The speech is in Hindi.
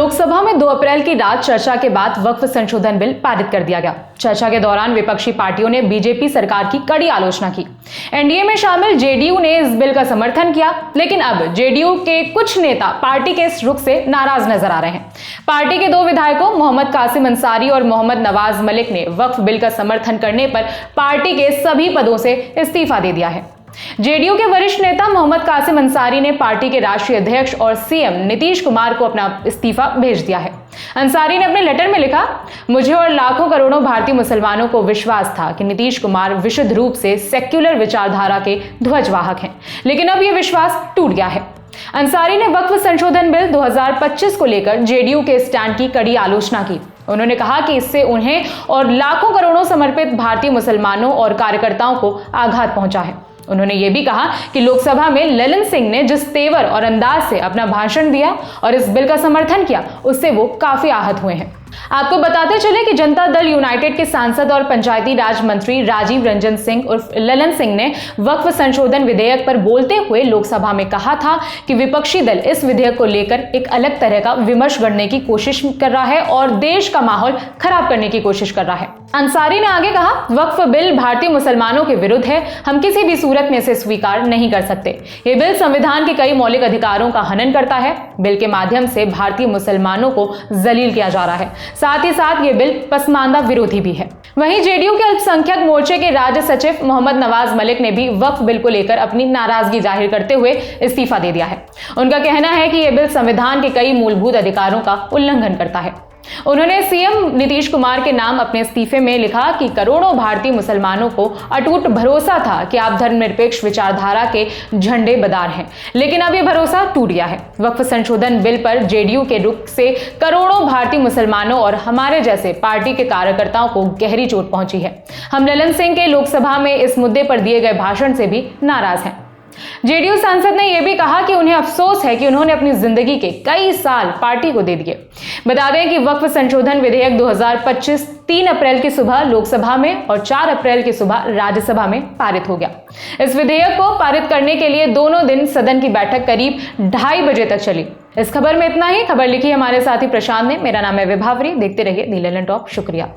लोकसभा में 2 अप्रैल की रात चर्चा के बाद वक्फ संशोधन बिल पारित कर दिया गया। चर्चा के दौरान विपक्षी पार्टियों ने बीजेपी सरकार की कड़ी आलोचना की। एनडीए में शामिल जेडीयू ने इस बिल का समर्थन किया, लेकिन अब जेडीयू के कुछ नेता पार्टी के इस रुख से नाराज नजर आ रहे हैं। पार्टी के 2 विधायकों मोहम्मद कासिम अंसारी और मोहम्मद नवाज मलिक ने वक्फ बिल का समर्थन करने पर पार्टी के सभी पदों से इस्तीफा दे दिया है। जेडीयू के वरिष्ठ नेता मोहम्मद कासिम अंसारी ने पार्टी के राष्ट्रीय अध्यक्ष और सीएम नीतीश कुमार को अपना इस्तीफा भेज दिया है। अंसारी ने अपने लेटर में लिखा, मुझे और लाखों करोड़ों भारतीय मुसलमानों को विश्वास था कि नीतीश कुमार विशुद्ध रूप से सेक्युलर विचारधारा के ध्वजवाहक हैं, लेकिन अब यह विश्वास टूट गया है। अंसारी ने वक्फ संशोधन बिल 2025 को लेकर जेडीयू के स्टैंड की कड़ी आलोचना की। उन्होंने कहा कि इससे उन्हें और लाखों करोड़ों समर्पित भारतीय मुसलमानों और कार्यकर्ताओं को आघात पहुंचा है। उन्होंने ये भी कहा कि लोकसभा में ललन सिंह ने जिस तेवर और अंदाज से अपना भाषण दिया और इस बिल का समर्थन किया, उससे वो काफी आहत हुए हैं। आपको बताते चले कि जनता दल यूनाइटेड के सांसद और पंचायती राज मंत्री राजीव रंजन सिंह उर्फ ललन सिंह ने वक्फ संशोधन विधेयक पर बोलते हुए लोकसभा में कहा था कि विपक्षी दल इस विधेयक को लेकर एक अलग तरह का विमर्श गढ़ने की कोशिश कर रहा है और देश का माहौल खराब करने की कोशिश कर रहा है। अंसारी ने आगे कहा, वक्फ बिल भारतीय मुसलमानों के विरुद्ध है, हम किसी भी सूरत में इसे स्वीकार नहीं कर सकते। ये बिल संविधान के कई मौलिक अधिकारों का हनन करता है। बिल के माध्यम से भारतीय मुसलमानों को जलील किया जा रहा है। साथ ही साथ ये बिल पसमानदा विरोधी भी है। वहीं जेडीयू के अल्पसंख्यक मोर्चे के राज्य सचिव मोहम्मद नवाज मलिक ने भी वक्फ बिल को लेकर अपनी नाराजगी जाहिर करते हुए इस्तीफा दे दिया है। उनका कहना है कि यह बिल संविधान के कई मूलभूत अधिकारों का उल्लंघन करता है। उन्होंने सीएम नीतीश कुमार के नाम अपने इस्तीफे में लिखा कि करोड़ों भारतीय मुसलमानों को अटूट भरोसा था कि आप धर्मनिरपेक्ष विचारधारा के झंडे बदार हैं, लेकिन अब यह भरोसा टूट गया है। वक्फ संशोधन बिल पर जेडीयू के रुख से करोड़ों भारतीय मुसलमानों और हमारे जैसे पार्टी के कार्यकर्ताओं को गहरी चोट पहुंची है। हम ललन सिंह के लोकसभा में इस मुद्दे पर दिए गए भाषण से भी नाराज हैं। जेडीयू सांसद ने यह भी कहा कि उन्हें अफसोस है कि उन्होंने अपनी जिंदगी के कई साल पार्टी को दे दिए। बता दें कि वक्फ संशोधन विधेयक 2025 3 अप्रैल की सुबह लोकसभा में और 4 अप्रैल की सुबह राज्यसभा में पारित हो गया। इस विधेयक को पारित करने के लिए दोनों दिन सदन की बैठक करीब 2:30 बजे तक चली। इस खबर में इतना ही। खबर लिखी हमारे साथी प्रशांत ने। मेरा नाम है विभावरी। देखते रहिए दी ललन टॉप। शुक्रिया।